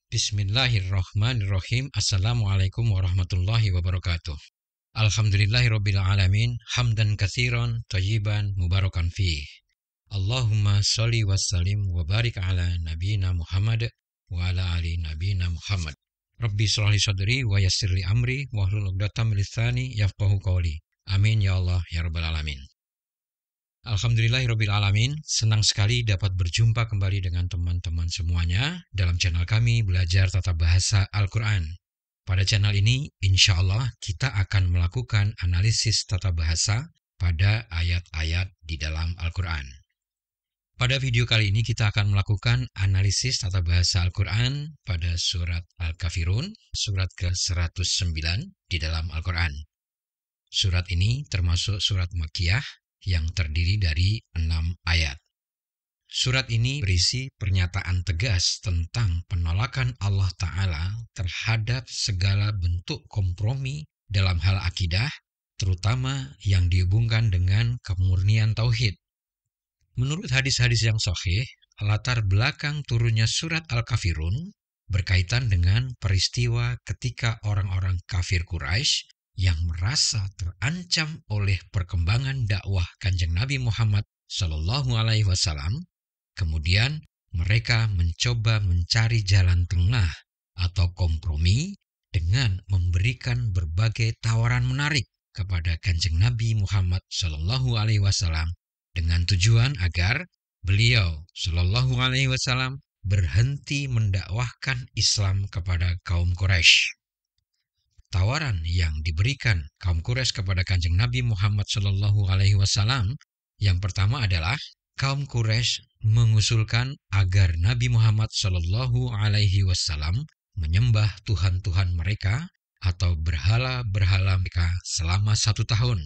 Bismillahirrahmanirrahim. Assalamualaikum warahmatullahi wabarakatuh. Alhamdulillahirabbil alamin, hamdan katsiran thayyiban mubarakan fih. Allahumma shalli wa sallim wa barik ala nabiyyina Muhammad wa ala ali nabiyyina Muhammad. Rabbi shrah li sadri wa yassir li amri wahlul 'uqdatam min lisani yafqahu qawli. Amin ya Allah ya rabbal alamin. Alhamdulillahirabbil alamin, senang sekali dapat berjumpa kembali dengan teman-teman semuanya dalam channel kami Belajar Tata Bahasa Al-Quran. Pada channel ini, insya Allah kita akan melakukan analisis tata bahasa pada ayat-ayat di dalam Al-Quran. Pada video kali ini kita akan melakukan analisis tata bahasa Al-Quran pada surat Al-Kafirun, surat ke-109 di dalam Al-Quran. Surat ini termasuk surat Makkiyah yang terdiri dari 6 ayat. Surat ini berisi pernyataan tegas tentang penolakan Allah Ta'ala terhadap segala bentuk kompromi dalam hal akidah, terutama yang dihubungkan dengan kemurnian tauhid. Menurut hadis-hadis yang sahih, latar belakang turunnya surat Al-Kafirun berkaitan dengan peristiwa ketika orang-orang kafir Quraisy yang merasa terancam oleh perkembangan dakwah Kanjeng Nabi Muhammad Sallallahu Alaihi Wasallam, kemudian mereka mencoba mencari jalan tengah atau kompromi dengan memberikan berbagai tawaran menarik kepada Kanjeng Nabi Muhammad Sallallahu Alaihi Wasallam dengan tujuan agar beliau Sallallahu Alaihi Wasallam berhenti mendakwahkan Islam kepada kaum Quraisy. Tawaran yang diberikan kaum Quraisy kepada Kanjeng Nabi Muhammad Shallallahu Alaihi Wasallam yang pertama adalah kaum Quraisy mengusulkan agar Nabi Muhammad Shallallahu Alaihi Wasallam menyembah Tuhan-Tuhan mereka atau berhala-berhala mereka selama 1 tahun,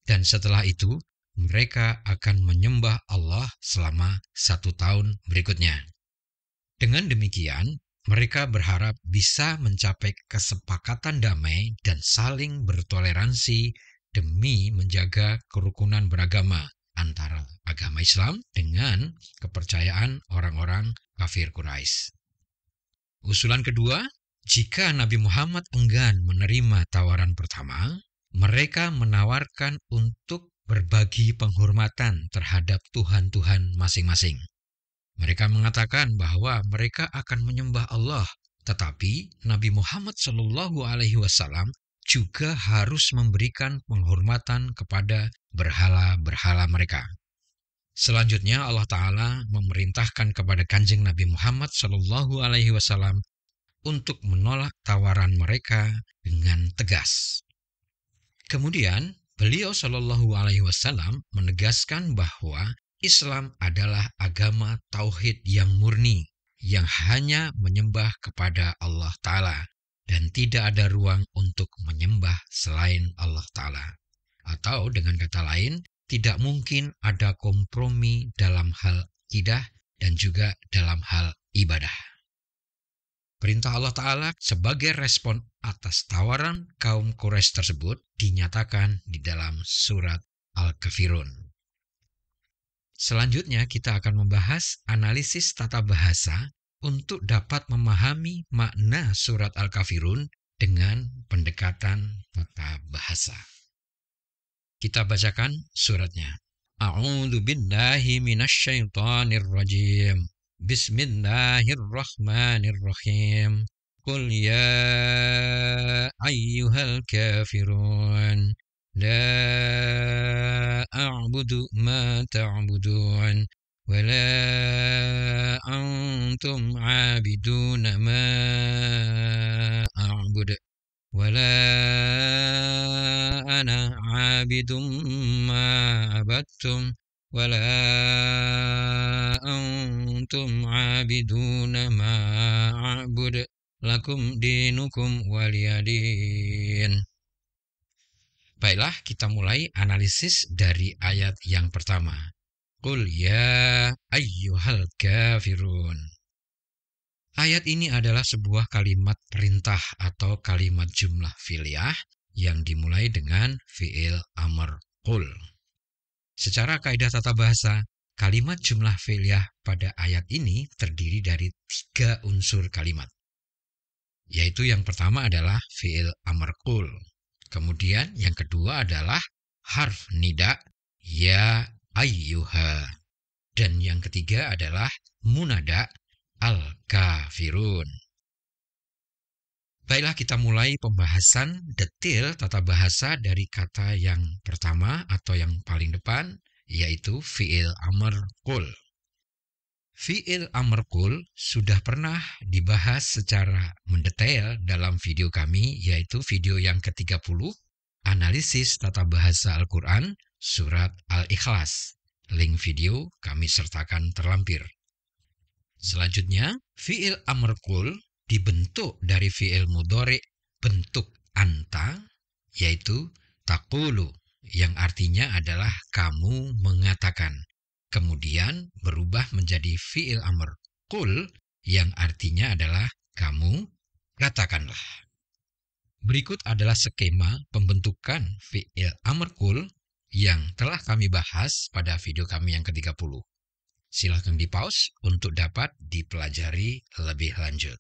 dan setelah itu mereka akan menyembah Allah selama 1 tahun berikutnya. Dengan demikian, mereka berharap bisa mencapai kesepakatan damai dan saling bertoleransi demi menjaga kerukunan beragama antara agama Islam dengan kepercayaan orang-orang kafir Quraisy. Usulan kedua, jika Nabi Muhammad enggan menerima tawaran pertama, mereka menawarkan untuk berbagi penghormatan terhadap Tuhan-Tuhan masing-masing. Mereka mengatakan bahwa mereka akan menyembah Allah, tetapi Nabi Muhammad Shallallahu Alaihi Wasallam juga harus memberikan penghormatan kepada berhala-berhala mereka. Selanjutnya Allah Ta'ala memerintahkan kepada Kanjeng Nabi Muhammad Shallallahu Alaihi Wasallam untuk menolak tawaran mereka dengan tegas. Kemudian beliau Shallallahu Alaihi Wasallam menegaskan bahwa Islam adalah agama tauhid yang murni, yang hanya menyembah kepada Allah Ta'ala, dan tidak ada ruang untuk menyembah selain Allah Ta'ala. Atau dengan kata lain, tidak mungkin ada kompromi dalam hal akidah dan juga dalam hal ibadah. Perintah Allah Ta'ala sebagai respon atas tawaran kaum Quraisy tersebut dinyatakan di dalam surat Al-Kafirun. Selanjutnya kita akan membahas analisis tata bahasa untuk dapat memahami makna surat Al-Kafirun dengan pendekatan tata bahasa. Kita bacakan suratnya. A'udzu billahi minasy syaithanir rajim. Bismillahirrahmanirrahim. Qul ya ayyuhal kafirun la a'budu ma ta'budun wa la antum 'abiduna ma a'budu wa la ana 'abidum ma 'abadtum wa la antum 'abiduna ma a'budu lakum dinukum waliyadin. Baiklah, kita mulai analisis dari ayat yang pertama. Qul ya ayyuhal kafirun. Ayat ini adalah sebuah kalimat perintah atau kalimat jumlah fi'liyah yang dimulai dengan fi'il amr qul. Secara kaidah tata bahasa, kalimat jumlah fi'liyah pada ayat ini terdiri dari 3 unsur kalimat. yaitu yang pertama adalah fi'il amr qul. Kemudian yang kedua adalah harf nida ya ayyuha. Dan yang ketiga adalah munada al-kafirun. Baiklah, kita mulai pembahasan detail tata bahasa dari kata yang pertama atau yang paling depan, yaitu fi'il amr qul. Fi'il amr qul sudah pernah dibahas secara mendetail dalam video kami, yaitu video yang ke-30, analisis tata bahasa Al-Quran, surat Al-Ikhlas. Link video kami sertakan terlampir. Selanjutnya, fi'il amr qul dibentuk dari fi'il mudhari bentuk anta, yaitu taqulu, yang artinya adalah kamu mengatakan. Kemudian berubah menjadi fi'il amr qul yang artinya adalah kamu katakanlah. Berikut adalah skema pembentukan fi'il amr qul yang telah kami bahas pada video kami yang ke-30. Silahkan di-pause untuk dapat dipelajari lebih lanjut.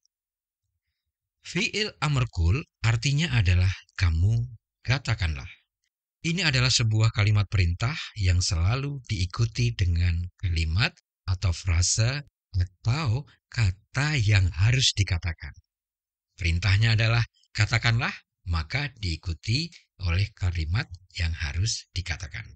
Fi'il amr qul artinya adalah kamu katakanlah. Ini adalah sebuah kalimat perintah yang selalu diikuti dengan kalimat atau frase atau kata yang harus dikatakan. Perintahnya adalah katakanlah, maka diikuti oleh kalimat yang harus dikatakan.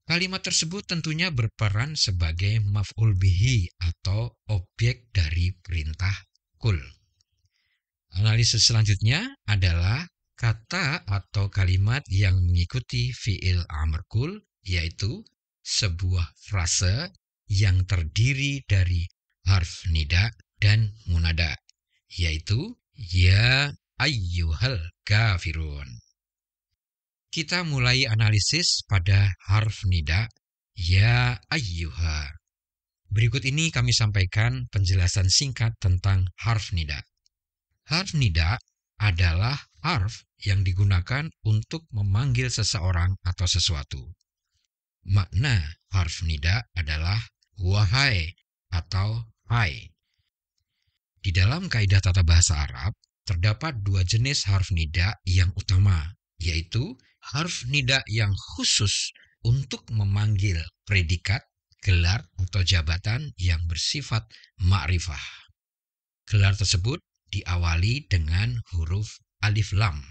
Kalimat tersebut tentunya berperan sebagai maf'ul bihi atau objek dari perintah qul. Analisis selanjutnya adalah kata atau kalimat yang mengikuti fi'il amr qul, yaitu sebuah frase yang terdiri dari harf nida dan munada, yaitu ya ayyuhal kafirun. Kita mulai analisis pada harf nida ya ayyuha. Berikut ini kami sampaikan penjelasan singkat tentang harf nida. Harf nida adalah harf yang digunakan untuk memanggil seseorang atau sesuatu. Makna harf nida adalah wahai atau hai. Di dalam kaidah tata bahasa Arab, terdapat dua jenis harf nida yang utama, yaitu harf nida yang khusus untuk memanggil predikat, gelar, atau jabatan yang bersifat ma'rifah. Gelar tersebut diawali dengan huruf alif lam.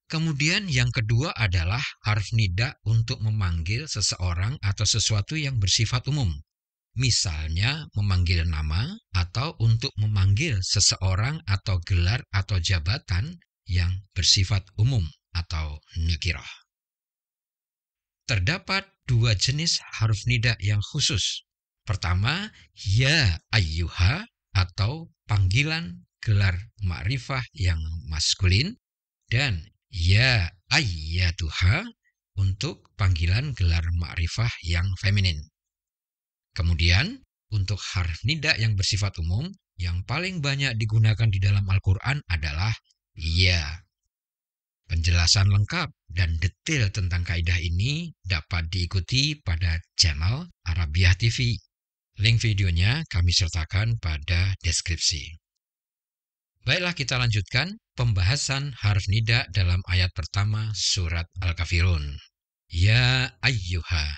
Kemudian yang kedua adalah harf nida untuk memanggil seseorang atau sesuatu yang bersifat umum. Misalnya memanggil nama atau untuk memanggil seseorang atau gelar atau jabatan yang bersifat umum atau nakirah. Terdapat dua jenis harf nida yang khusus. Pertama, ya ayyuha atau panggilan gelar ma'rifah yang maskulin, dan ya ayyatuha untuk panggilan gelar ma'rifah yang feminin. Kemudian, untuk harf nida yang bersifat umum, yang paling banyak digunakan di dalam Al-Quran adalah ya. Penjelasan lengkap dan detail tentang kaidah ini dapat diikuti pada channel Arabiah TV. Link videonya kami sertakan pada deskripsi. Baiklah, kita lanjutkan pembahasan harf nida dalam ayat pertama surat Al-Kafirun. Ya ayyuha.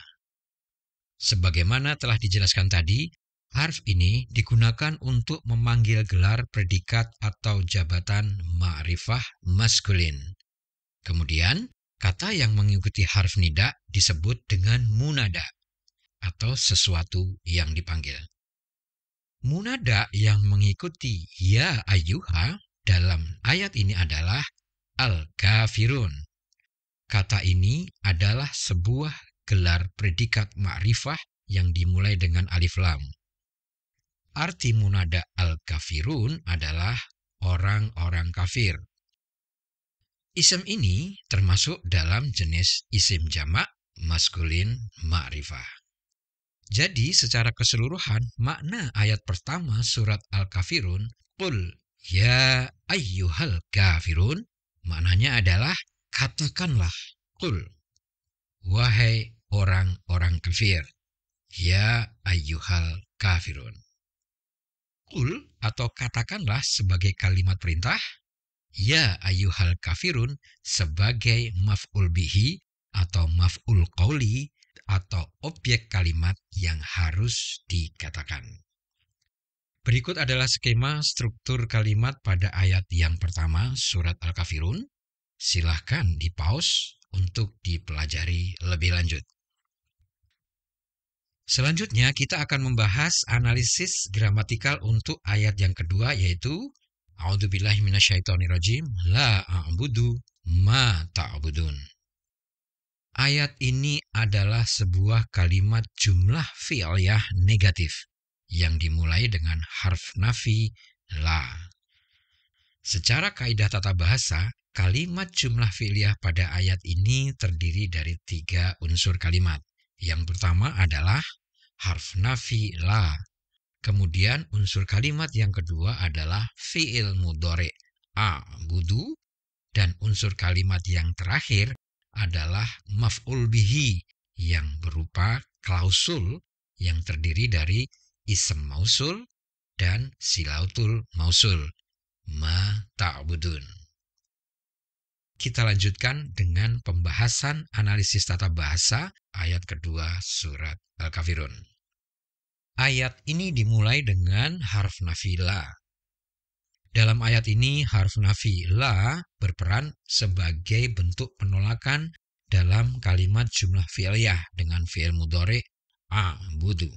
Sebagaimana telah dijelaskan tadi, harf ini digunakan untuk memanggil gelar predikat atau jabatan ma'rifah maskulin. Kemudian, kata yang mengikuti harf nida disebut dengan munada atau sesuatu yang dipanggil. Munada yang mengikuti ya ayyuha dalam ayat ini adalah al-kafirun. Kata ini adalah sebuah gelar predikat ma'rifah yang dimulai dengan alif lam. Arti munada al-kafirun adalah orang-orang kafir. Isim ini termasuk dalam jenis isim jamak maskulin ma'rifah. Jadi secara keseluruhan makna ayat pertama surat Al-Kafirun, qul ya ayyuhal kafirun, maknanya adalah katakanlah, qul, wahai orang-orang kafir, ya ayyuhal kafirun. Qul atau katakanlah sebagai kalimat perintah, ya ayyuhal kafirun sebagai maf'ul bihi atau maf'ul qauli atau objek kalimat yang harus dikatakan. Berikut adalah skema struktur kalimat pada ayat yang pertama surat Al-Kafirun. Silahkan di-pause untuk dipelajari lebih lanjut. Selanjutnya kita akan membahas analisis gramatikal untuk ayat yang kedua, yaitu A'udzubillahi minasyaitonirrajim, la a'budu ma ta'budun. Ayat ini adalah sebuah kalimat jumlah fi'liyah negatif yang dimulai dengan harf nafi la. Secara kaidah tata bahasa, kalimat jumlah fi'liyah pada ayat ini terdiri dari 3 unsur kalimat. Yang pertama adalah harf nafi la. Kemudian unsur kalimat yang kedua adalah fi'il mudhari' a'budu, dan unsur kalimat yang terakhir adalah maf'ul bihi yang berupa klausul yang terdiri dari ism mausul dan silatul mausul, ma ta'budun. Kita lanjutkan dengan pembahasan analisis tata bahasa ayat kedua surat Al-Kafirun. Ayat ini dimulai dengan harf nafi la. Dalam ayat ini, harf nafi la berperan sebagai bentuk penolakan dalam kalimat jumlah fi'liyah dengan fi'il mudhari' a'budu.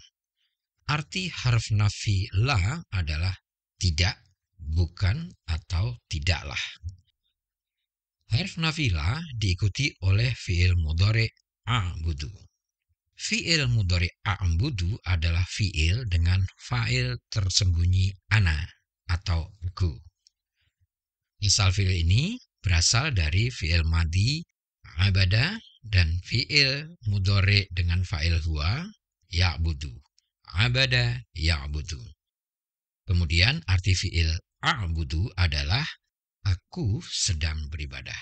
Arti harf nafi la adalah tidak, bukan, atau tidaklah. Harf nafi la diikuti oleh fi'il mudhari' a'budu. Fi'il mudhari' a'budu adalah fi'il dengan fa'il tersembunyi ana atau aku. Asal fi'il ini berasal dari fi'il madhi abada dan fi'il mudhari' dengan fa'il huwa ya'budu. Abada ya'budu. Kemudian arti fi'il a'budu adalah aku sedang beribadah.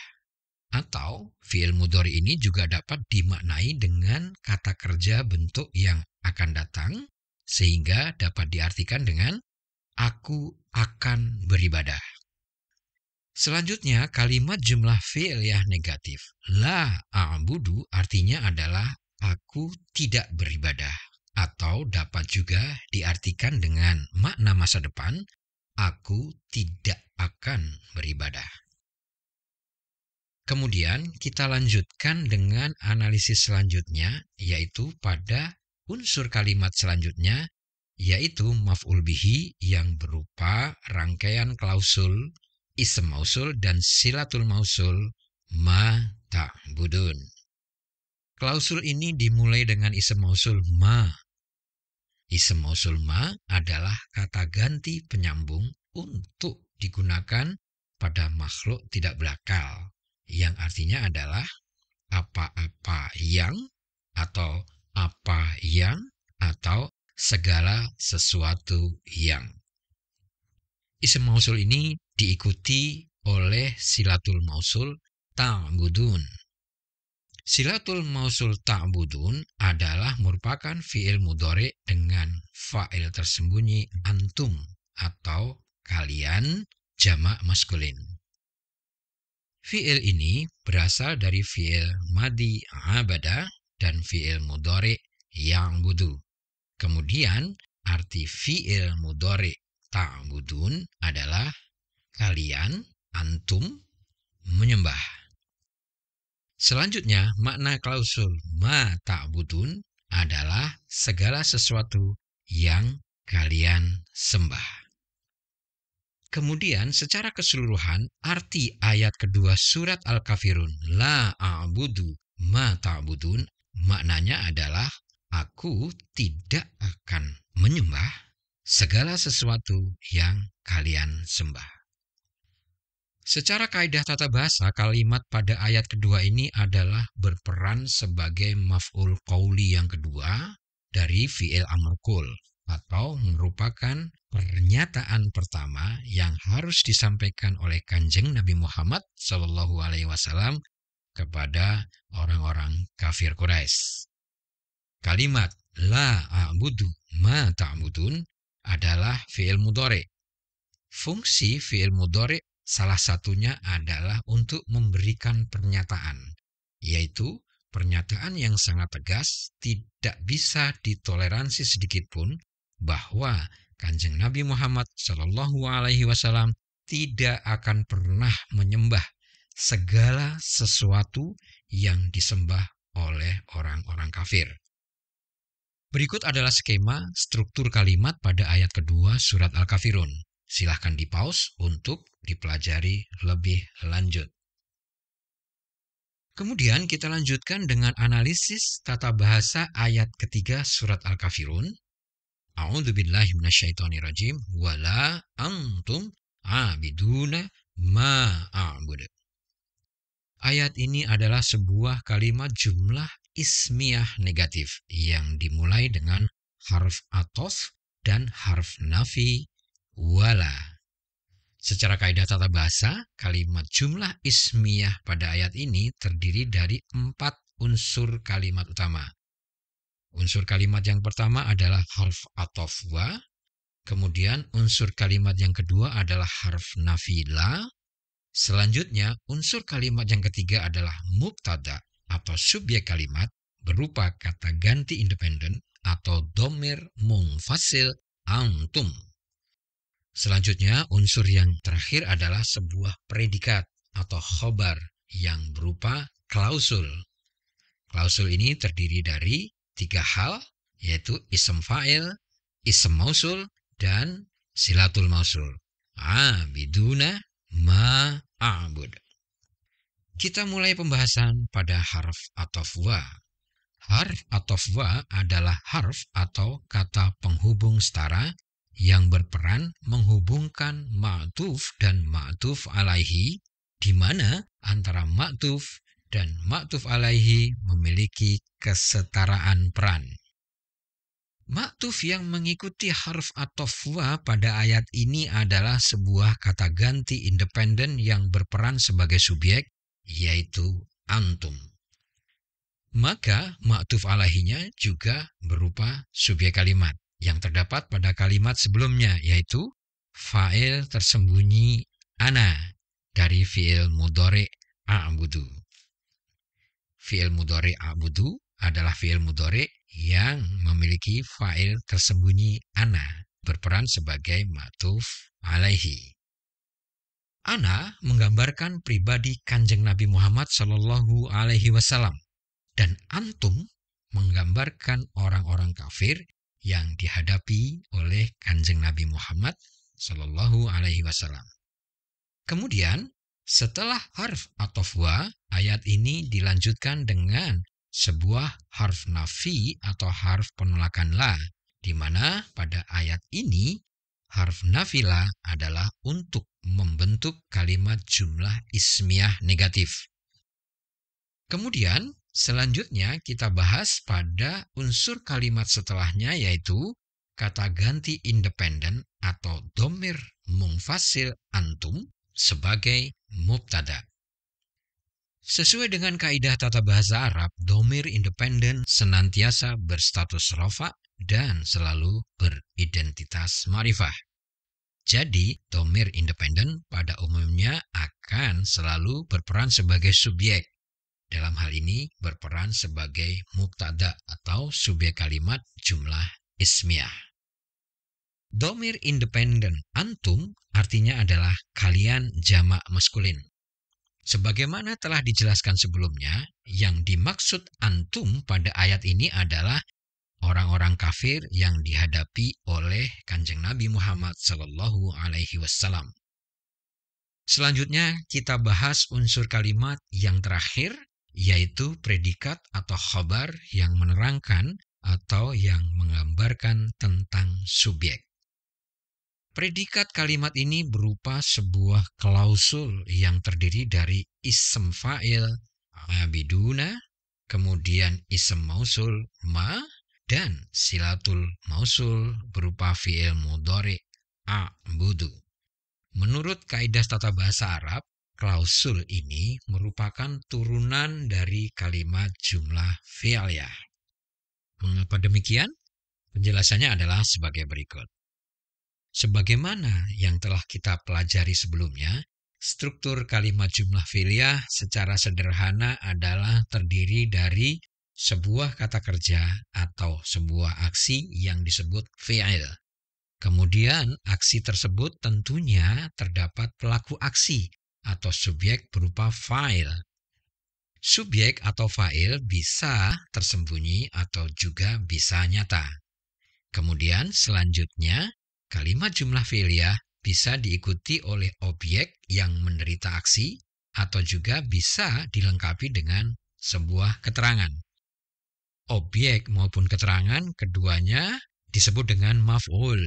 Atau fi'il mudhari' ini juga dapat dimaknai dengan kata kerja bentuk yang akan datang, sehingga dapat diartikan dengan aku akan beribadah. Selanjutnya, kalimat jumlah fi'liyah negatif la a'budu artinya adalah aku tidak beribadah, atau dapat juga diartikan dengan makna masa depan, aku tidak akan beribadah. Kemudian kita lanjutkan dengan analisis selanjutnya, yaitu pada unsur kalimat selanjutnya, yaitu maf'ul bihi yang berupa rangkaian klausul, ism mausul, dan silatul mausul ma ta'budun. Klausul ini dimulai dengan ism mausul ma. Ism mausul ma adalah kata ganti penyambung untuk digunakan pada makhluk tidak berakal, yang artinya adalah apa-apa yang, atau apa yang, atau segala sesuatu yang. Ism mausul ini diikuti oleh silatul mausul ta'budun. Silatul mausul ta'budun adalah merupakan fi'il mudhari' dengan fa'il tersembunyi antum atau kalian jamak maskulin. Fi'il ini berasal dari fi'il madhi abada dan fi'il mudhari' ya'budu. Kemudian arti fi'il mudhari' ta'budun adalah kalian, antum, menyembah. Selanjutnya, makna klausul ma ta'budun adalah segala sesuatu yang kalian sembah. Kemudian secara keseluruhan, arti ayat kedua surat Al-Kafirun, la a'budu ma ta'budun, maknanya adalah aku tidak akan menyembah segala sesuatu yang kalian sembah. Secara kaidah tata bahasa, kalimat pada ayat kedua ini adalah berperan sebagai maf'ul qauli yang kedua dari fi'il amr qul, atau merupakan pernyataan pertama yang harus disampaikan oleh Kanjeng Nabi Muhammad SAW kepada orang-orang kafir Quraisy. Kalimat la a'budu ma ta'budun adalah fi'il mudhari'. Fungsi fi'il mudhari' salah satunya adalah untuk memberikan pernyataan, yaitu pernyataan yang sangat tegas, tidak bisa ditoleransi sedikitpun bahwa Kanjeng Nabi Muhammad Shallallahu Alaihi Wasallam tidak akan pernah menyembah segala sesuatu yang disembah oleh orang-orang kafir. Berikut adalah skema struktur kalimat pada ayat kedua surat Al-Kafirun. Silahkan di-pause untuk dipelajari lebih lanjut. Kemudian kita lanjutkan dengan analisis tata bahasa ayat ketiga surat Al-Kafirun. A'udzubillahi minasyaitonirrajim. Wala antum abiduna ma a'bud. Ayat ini adalah sebuah kalimat jumlah ismiyah negatif yang dimulai dengan harf atof dan harf nafi wala. Secara kaidah tata bahasa, kalimat jumlah ismiyah pada ayat ini terdiri dari 4 unsur kalimat utama. Unsur kalimat yang pertama adalah harf atof wa, kemudian unsur kalimat yang kedua adalah harf nafi la. Selanjutnya, unsur kalimat yang ketiga adalah mubtada atau subjek kalimat berupa kata ganti independen atau dhamir munfasil antum. Selanjutnya, unsur yang terakhir adalah sebuah predikat atau khobar yang berupa klausul. Klausul ini terdiri dari 3 hal, yaitu ism fa'il, ism mausul, dan silatul mausul. Abiduna ma a'bud. Kita mulai pembahasan pada harf atof wa. Harf atof wa adalah harf atau kata penghubung setara yang berperan menghubungkan ma'tuf dan ma'tuf alaihi, di mana antara ma'tuf dan ma'tuf alaihi memiliki kesetaraan peran. Ma'tuf yang mengikuti harf atof wa pada ayat ini adalah sebuah kata ganti independen yang berperan sebagai subjek, yaitu antum. Maka ma'tuf alaihinya juga berupa subjek kalimat yang terdapat pada kalimat sebelumnya, yaitu fa'il tersembunyi ana dari fi'il mudhari' a'budu. Fi'il mudhari' a'budu adalah fi'il mudhari' yang memiliki fa'il tersembunyi ana berperan sebagai ma'tuf alaihi. Ana menggambarkan pribadi Kanjeng Nabi Muhammad Shallallahu Alaihi Wasallam, dan antum menggambarkan orang-orang kafir yang dihadapi oleh Kanjeng Nabi Muhammad Shallallahu Alaihi Wasallam. Kemudian setelah harf atof wa, ayat ini dilanjutkan dengan sebuah harf nafi atau harf penolakan la, di mana pada ayat ini harf nafi la adalah untuk membentuk kalimat jumlah ismiyah negatif. Kemudian selanjutnya kita bahas pada unsur kalimat setelahnya, yaitu kata ganti independen atau dhamir munfasil antum sebagai mubtada. Sesuai dengan kaidah tata bahasa Arab, dhamir independen senantiasa berstatus rafa dan selalu beridentitas ma'rifah. Jadi, dhamir independen pada umumnya akan selalu berperan sebagai subjek. Dalam hal ini berperan sebagai mubtada atau subjek kalimat jumlah ismiyah. Dhamir independen antum artinya adalah kalian jamak maskulin. Sebagaimana telah dijelaskan sebelumnya, yang dimaksud antum pada ayat ini adalah orang-orang kafir yang dihadapi oleh Kanjeng Nabi Muhammad Sallallahu Alaihi Wasallam. Selanjutnya kita bahas unsur kalimat yang terakhir, yaitu predikat atau khabar yang menerangkan atau yang menggambarkan tentang subjek. Predikat kalimat ini berupa sebuah klausul yang terdiri dari ism fa'il abiduna, kemudian ism mausul ma, dan silatul mausul berupa fi'il mudhari' a'budu. Menurut kaidah tata bahasa Arab, klausul ini merupakan turunan dari kalimat jumlah fi'liyah. Mengapa demikian? Penjelasannya adalah sebagai berikut. Sebagaimana yang telah kita pelajari sebelumnya, struktur kalimat jumlah fi'liyah secara sederhana adalah terdiri dari sebuah kata kerja atau sebuah aksi yang disebut fi'il. Kemudian aksi tersebut tentunya terdapat pelaku aksi atau subjek berupa fa'il. Subjek atau fa'il bisa tersembunyi atau juga bisa nyata. Kemudian selanjutnya, kalimat jumlah fi'liyah bisa diikuti oleh objek yang menderita aksi atau juga bisa dilengkapi dengan sebuah keterangan. Objek maupun keterangan keduanya disebut dengan maf'ul.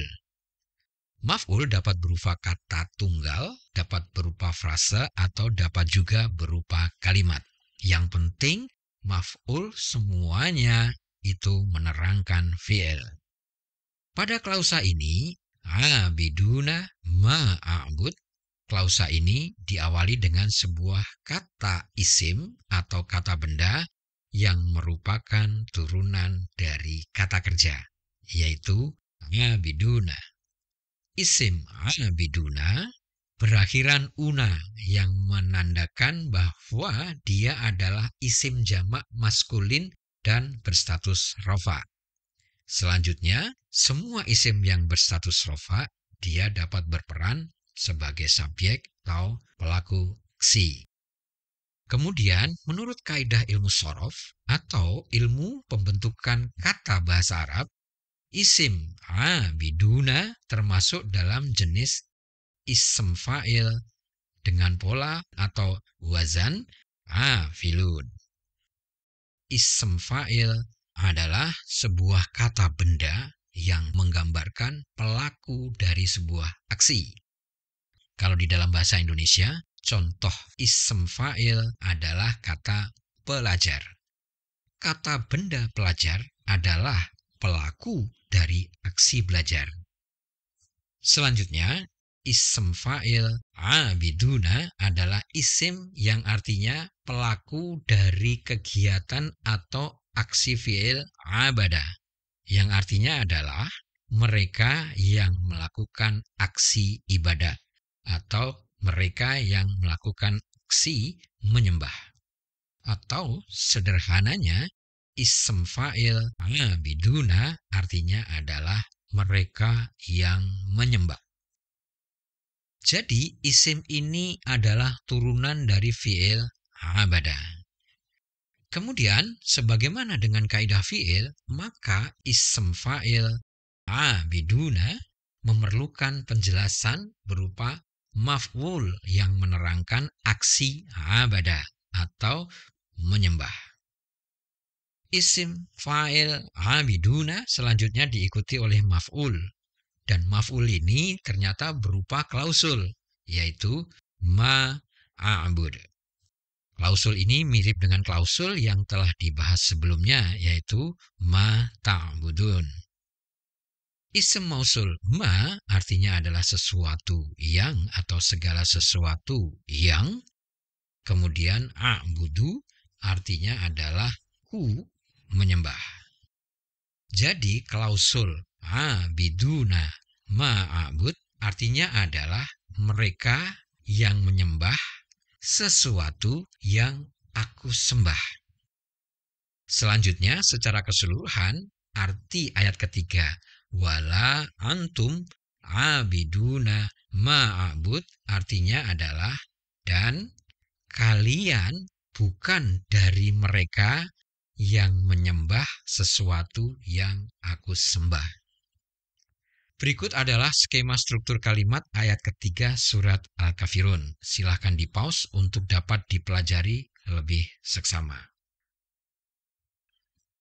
Maf'ul dapat berupa kata tunggal, dapat berupa frase, atau dapat juga berupa kalimat. Yang penting, maf'ul semuanya itu menerangkan fi'il. Pada klausa ini, abiduna ma'abud, klausa ini diawali dengan sebuah kata isim atau kata benda yang merupakan turunan dari kata kerja, yaitu abiduna. Isim abiduna berakhiran una yang menandakan bahwa dia adalah isim jamak maskulin dan berstatus rofa. Selanjutnya, semua isim yang berstatus rofa, dia dapat berperan sebagai subjek atau pelaku aksi. Kemudian, menurut kaidah ilmu shorof atau ilmu pembentukan kata bahasa Arab, isim abiduna termasuk dalam jenis ism fa'il dengan pola atau wazan afilun. Ism fa'il adalah sebuah kata benda yang menggambarkan pelaku dari sebuah aksi. Kalau di dalam bahasa Indonesia, contoh ism fa'il adalah kata pelajar. Kata benda pelajar adalah pelaku dari aksi belajar. Selanjutnya, ism fa'il abiduna adalah isim yang artinya pelaku dari kegiatan atau aksi fi'il abada, yang artinya adalah mereka yang melakukan aksi ibadah atau mereka yang melakukan aksi menyembah. Atau sederhananya, ism fa'il abiduna artinya adalah mereka yang menyembah. Jadi isim ini adalah turunan dari fi'il abada. Kemudian, sebagaimana dengan kaidah fi'il, maka ism fa'il abiduna memerlukan penjelasan berupa maf'ul yang menerangkan aksi abada atau menyembah. Isim fa'il abiduna selanjutnya diikuti oleh maf'ul. Dan maf'ul ini ternyata berupa klausul, yaitu ma'abud. Klausul ini mirip dengan klausul yang telah dibahas sebelumnya, yaitu ma ta'budun. Ism mausul ma artinya adalah sesuatu yang atau segala sesuatu yang. Kemudian a'budu artinya adalah ku menyembah. Jadi klausul abiduna ma'abud artinya adalah mereka yang menyembah sesuatu yang aku sembah. Selanjutnya, secara keseluruhan, arti ayat ketiga, wala antum abiduna ma'abud, artinya adalah, dan kalian bukan dari mereka yang menyembah sesuatu yang aku sembah. Berikut adalah skema struktur kalimat ayat ketiga surat Al-Kafirun. Silahkan di-pause untuk dapat dipelajari lebih seksama.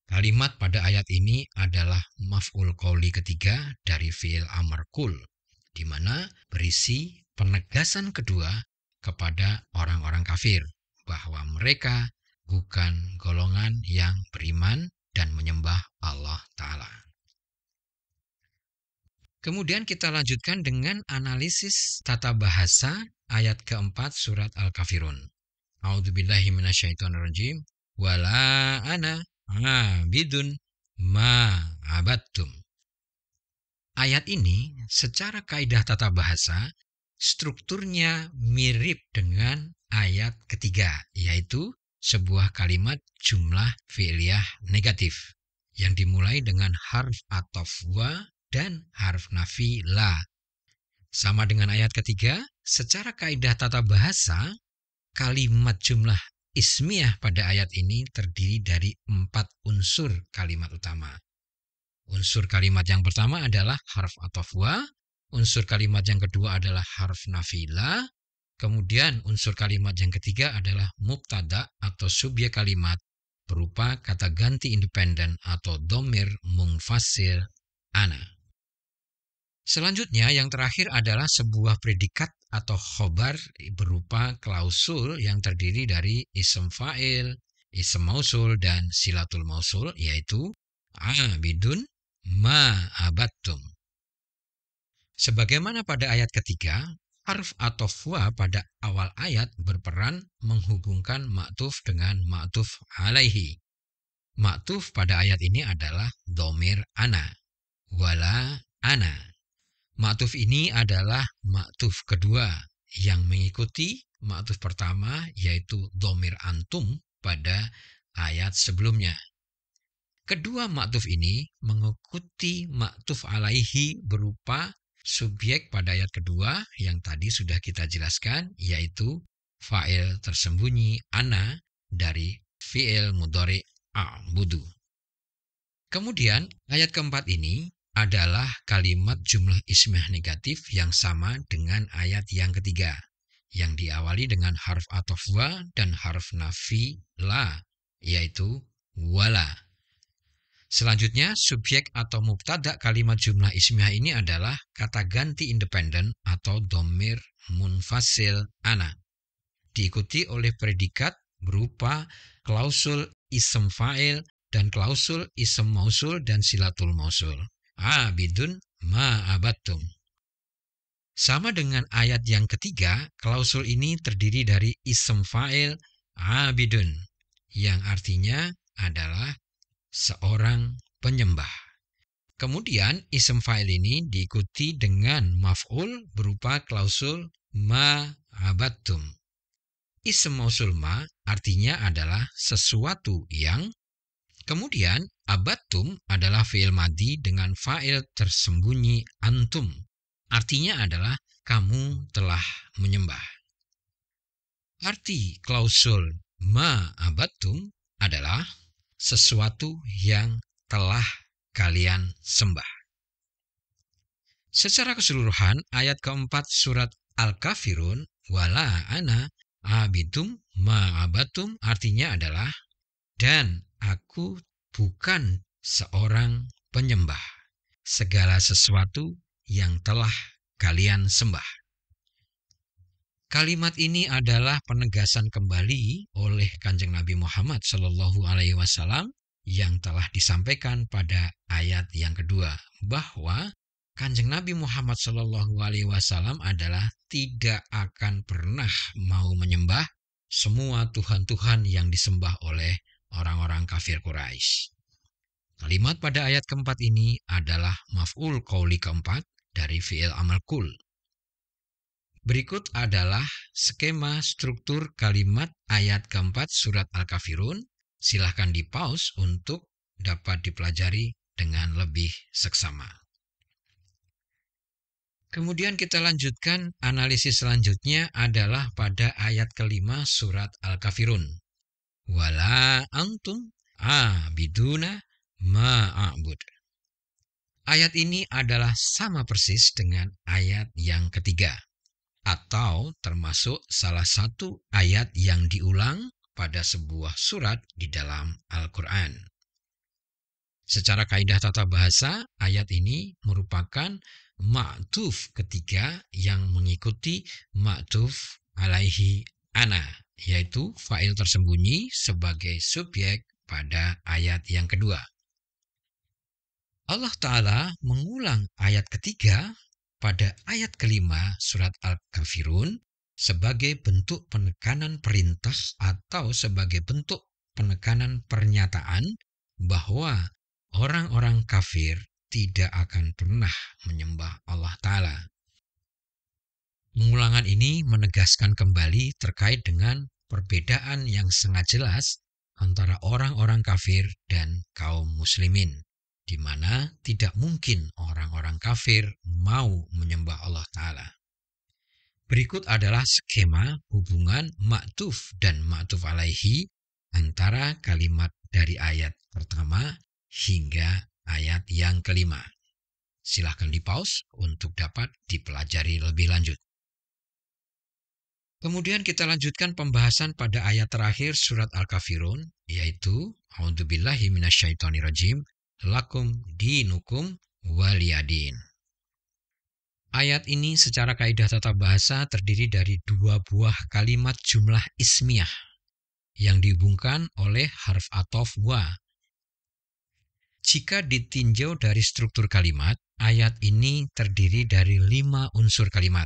Kalimat pada ayat ini adalah maf'ul qouli ketiga dari fi'il amr kul, di mana berisi penegasan kedua kepada orang-orang kafir bahwa mereka bukan golongan yang beriman dan menyembah Allah Ta'ala. Kemudian kita lanjutkan dengan analisis tata bahasa ayat keempat surat Al-Kafirun. A'udzubillahi minasyaitonirrajim. Wala ana abidun ma abattum. Ayat ini secara kaidah tata bahasa strukturnya mirip dengan ayat ketiga, yaitu sebuah kalimat jumlah fi'liyah negatif yang dimulai dengan harf ataf wa dan harf nafi la. Sama dengan ayat ketiga, secara kaidah tata bahasa, kalimat jumlah ismiyah pada ayat ini terdiri dari 4 unsur kalimat utama. Unsur kalimat yang pertama adalah harf ataf wa, unsur kalimat yang kedua adalah harf nafi la, kemudian unsur kalimat yang ketiga adalah mubtada atau subjek kalimat berupa kata ganti independen atau dhamir munfasil ana. Selanjutnya yang terakhir adalah sebuah predikat atau khobar berupa klausul yang terdiri dari ism fa'il, ism mausul, dan silatul mausul, yaitu abidun ma abattum. Sebagaimana pada ayat ketiga, harf ataf wa pada awal ayat berperan menghubungkan ma'tuf dengan ma'tuf alaihi. Ma'tuf pada ayat ini adalah dhamir ana, wala ana. Ma'tuf ini adalah ma'tuf kedua yang mengikuti ma'tuf pertama, yaitu dhamir antum pada ayat sebelumnya. Kedua ma'tuf ini mengikuti ma'tuf alaihi berupa subjek pada ayat kedua yang tadi sudah kita jelaskan, yaitu fa'il tersembunyi ana dari fi'il mudhari a'budu. Kemudian ayat keempat ini adalah kalimat jumlah ismiyah negatif yang sama dengan ayat yang ketiga, yang diawali dengan harf ataf wa dan harf nafi la, yaitu wala. Selanjutnya, subjek atau mubtada kalimat jumlah ismiyah ini adalah kata ganti independen atau dhamir munfasil ana, diikuti oleh predikat berupa klausul ism fa'il dan klausul ism mausul dan silatul mausul. Abidun ma abattum. Sama dengan ayat yang ketiga, klausul ini terdiri dari ism fa'il abidun, yang artinya adalah seorang penyembah. Kemudian ism fa'il ini diikuti dengan maf'ul berupa klausul ma abattum. Ism mausul ma artinya adalah sesuatu yang. Kemudian abattum adalah fi'il madhi dengan fa'il tersembunyi antum. Artinya adalah kamu telah menyembah. Arti klausul ma abattum adalah sesuatu yang telah kalian sembah. Secara keseluruhan, ayat keempat surat Al-Kafirun, wala ana abidum ma abattum, artinya adalah dan aku bukan seorang penyembah segala sesuatu yang telah kalian sembah. Kalimat ini adalah penegasan kembali oleh Kanjeng Nabi Muhammad SAW yang telah disampaikan pada ayat yang kedua, bahwa Kanjeng Nabi Muhammad SAW adalah tidak akan pernah mau menyembah semua tuhan-tuhan yang disembah oleh orang-orang kafir Quraisy. Kalimat pada ayat keempat ini adalah maf'ul qauli keempat dari fi'il amal kul. Berikut adalah skema struktur kalimat ayat keempat surat Al-Kafirun. Silahkan di-pause untuk dapat dipelajari dengan lebih seksama. Kemudian kita lanjutkan, analisis selanjutnya adalah pada ayat kelima surat Al-Kafirun. Wala antum abiduna ma'abud. Ayat ini adalah sama persis dengan ayat yang ketiga, atau termasuk salah satu ayat yang diulang pada sebuah surat di dalam Al-Quran. Secara kaidah tata bahasa, ayat ini merupakan ma'tuf ketiga yang mengikuti ma'tuf alaihi ana, yaitu fa'il tersembunyi sebagai subjek pada ayat yang kedua. Allah Ta'ala mengulang ayat ketiga pada ayat kelima surat Al-Kafirun sebagai bentuk penekanan perintah atau sebagai bentuk penekanan pernyataan bahwa orang-orang kafir tidak akan pernah menyembah Allah Ta'ala. Pengulangan ini menegaskan kembali terkait dengan perbedaan yang sangat jelas antara orang-orang kafir dan kaum muslimin, di mana tidak mungkin orang-orang kafir mau menyembah Allah Ta'ala. Berikut adalah skema hubungan ma'tuf dan ma'tuf alaihi antara kalimat dari ayat pertama hingga ayat yang kelima. Silahkan di-pause untuk dapat dipelajari lebih lanjut. Kemudian kita lanjutkan pembahasan pada ayat terakhir surat Al-Kafirun, yaitu A'udzubillahi minasyaitonirrajim, lakum dinukum waliyadin. Ayat ini secara kaidah tata bahasa terdiri dari dua buah kalimat jumlah ismiyah yang dihubungkan oleh harf athof wa. Jika ditinjau dari struktur kalimat, ayat ini terdiri dari 5 unsur kalimat.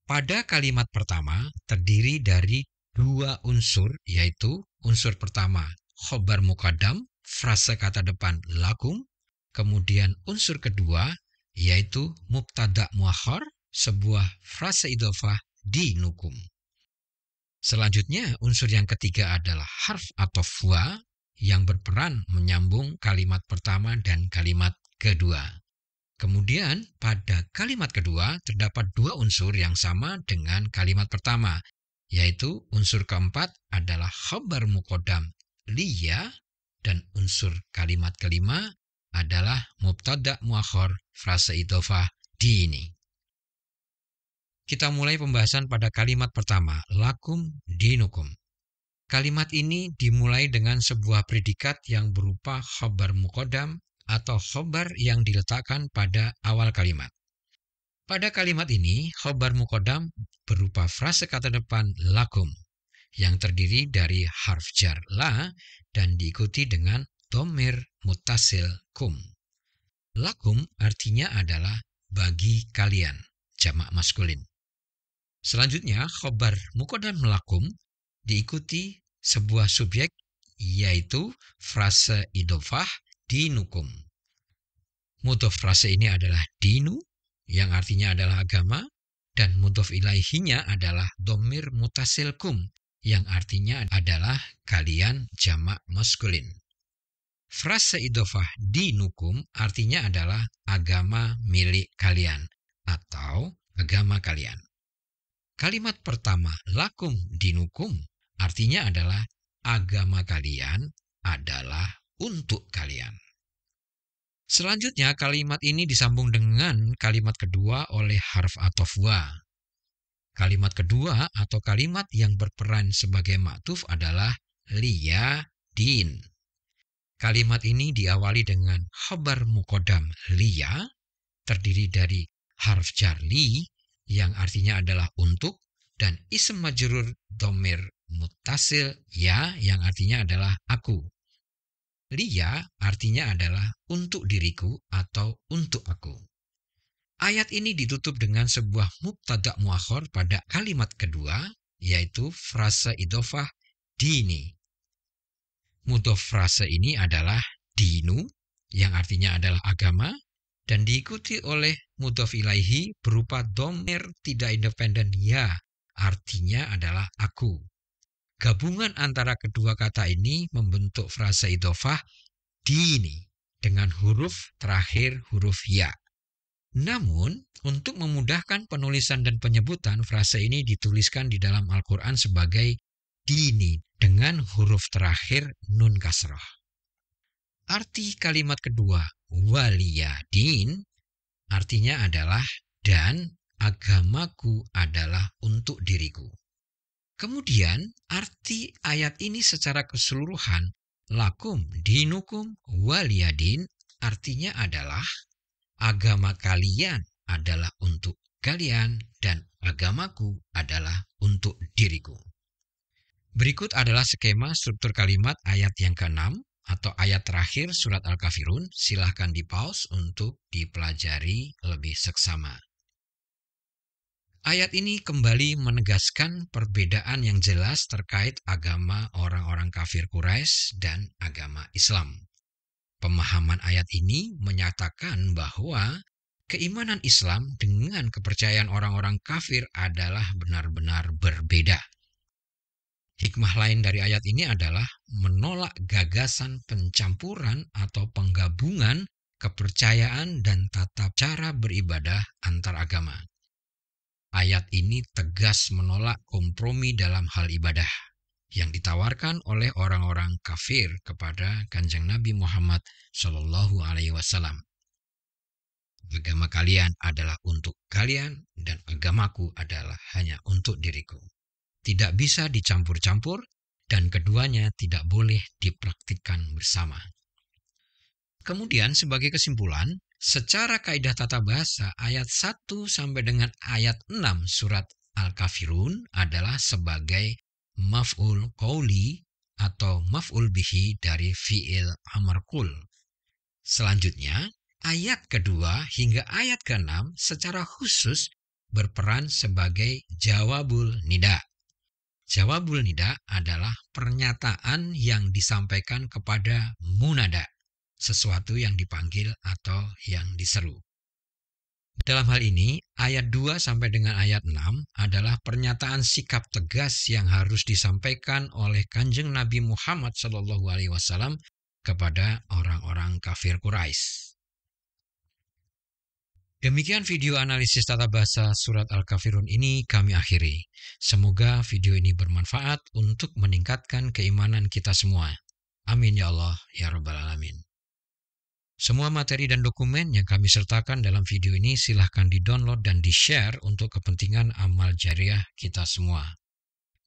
Pada kalimat pertama terdiri dari 2 unsur, yaitu unsur pertama khobar muqaddam, frase kata depan lakum, kemudian unsur kedua yaitu mubtada muakhar, sebuah frase idhofah dinukum. Selanjutnya unsur yang ketiga adalah harf athof wa yang berperan menyambung kalimat pertama dan kalimat kedua. Kemudian pada kalimat kedua terdapat 2 unsur yang sama dengan kalimat pertama, yaitu unsur keempat adalah khabar muqaddam liya dan unsur kalimat kelima adalah mubtada muakhar frase idhofah dini. Kita mulai pembahasan pada kalimat pertama, lakum dinukum. Kalimat ini dimulai dengan sebuah predikat yang berupa khabar muqaddam atau khobar yang diletakkan pada awal kalimat. Pada kalimat ini, khobar muqaddam berupa frase kata depan lakum, yang terdiri dari harf jar la dan diikuti dengan dhamir muttasil kum. Lakum artinya adalah bagi kalian, jamak maskulin. Selanjutnya, khobar muqaddam lakum diikuti sebuah subjek, yaitu frase idhofah dinukum. Mudhof frase ini adalah dinu, yang artinya adalah agama, dan mudhof ilaihinya adalah dhamir muttasil kum, yang artinya adalah kalian, jamak maskulin. Frase idhofah dinukum artinya adalah agama milik kalian atau agama kalian. Kalimat pertama lakum dinukum artinya adalah agama kalian adalah untuk kalian. Selanjutnya kalimat ini disambung dengan kalimat kedua oleh harf athof wa. Kalimat kedua atau kalimat yang berperan sebagai ma'tuf adalah liya din. Kalimat ini diawali dengan khabar muqaddam liya, terdiri dari harf jar li yang artinya adalah untuk, dan ism majrur dhamir muttasil ya yang artinya adalah aku. Liya artinya adalah untuk diriku atau untuk aku. Ayat ini ditutup dengan sebuah mubtada muakhar pada kalimat kedua, yaitu frase idhofah dini. Mudhof frase ini adalah dinu, yang artinya adalah agama, dan diikuti oleh mudhof ilaihi berupa dhamir tidak independen ya, artinya adalah aku. Gabungan antara kedua kata ini membentuk frase idhofah dini dengan huruf terakhir huruf ya. Namun, untuk memudahkan penulisan dan penyebutan, frase ini dituliskan di dalam Al-Quran sebagai dini dengan huruf terakhir nun kasrah. Arti kalimat kedua, waliyadin, artinya adalah dan agamaku adalah untuk diriku. Kemudian, arti ayat ini secara keseluruhan, lakum dinukum waliyadin, artinya adalah agama kalian adalah untuk kalian dan agamaku adalah untuk diriku. Berikut adalah skema struktur kalimat ayat yang ke-6 atau ayat terakhir surat Al-Kafirun. Silahkan di-pause untuk dipelajari lebih seksama. Ayat ini kembali menegaskan perbedaan yang jelas terkait agama orang-orang kafir Quraisy dan agama Islam. Pemahaman ayat ini menyatakan bahwa keimanan Islam dengan kepercayaan orang-orang kafir adalah benar-benar berbeda. Hikmah lain dari ayat ini adalah menolak gagasan pencampuran atau penggabungan kepercayaan dan tata cara beribadah antar agama. Ayat ini tegas menolak kompromi dalam hal ibadah yang ditawarkan oleh orang-orang kafir kepada Kanjeng Nabi Muhammad Shallallahu Alaihi Wasallam. Agama kalian adalah untuk kalian dan agamaku adalah hanya untuk diriku. Tidak bisa dicampur-campur dan keduanya tidak boleh dipraktikkan bersama. Kemudian sebagai kesimpulan, secara kaidah tata bahasa ayat 1 sampai dengan ayat 6 surat Al-Kafirun adalah sebagai maf'ul qauli atau maf'ul bihi dari fi'il amar qul. Selanjutnya, ayat kedua hingga ayat ke-6 secara khusus berperan sebagai jawabul nida. Jawabul nida adalah pernyataan yang disampaikan kepada munada, sesuatu yang dipanggil atau yang diseru. Dalam hal ini, ayat 2 sampai dengan ayat 6 adalah pernyataan sikap tegas yang harus disampaikan oleh Kanjeng Nabi Muhammad SAW kepada orang-orang kafir Quraisy. Demikian video analisis tata bahasa surat Al-Kafirun ini kami akhiri. Semoga video ini bermanfaat untuk meningkatkan keimanan kita semua. Amin ya Allah ya Rabbal Alamin. Semua materi dan dokumen yang kami sertakan dalam video ini silahkan di-download dan di-share untuk kepentingan amal jariah kita semua.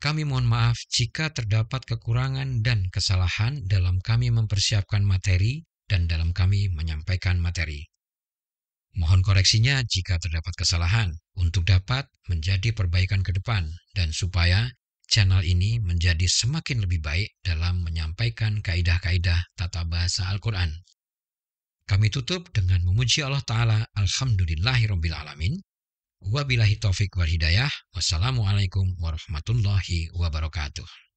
Kami mohon maaf jika terdapat kekurangan dan kesalahan dalam kami mempersiapkan materi dan dalam kami menyampaikan materi. Mohon koreksinya jika terdapat kesalahan untuk dapat menjadi perbaikan ke depan dan supaya channel ini menjadi semakin lebih baik dalam menyampaikan kaidah-kaidah tata bahasa Al-Quran. Kami tutup dengan memuji Allah Ta'ala. Alhamdulillahirabbil alamin. Wabillahi taufik wal hidayah. Wassalamualaikum warahmatullahi wabarakatuh.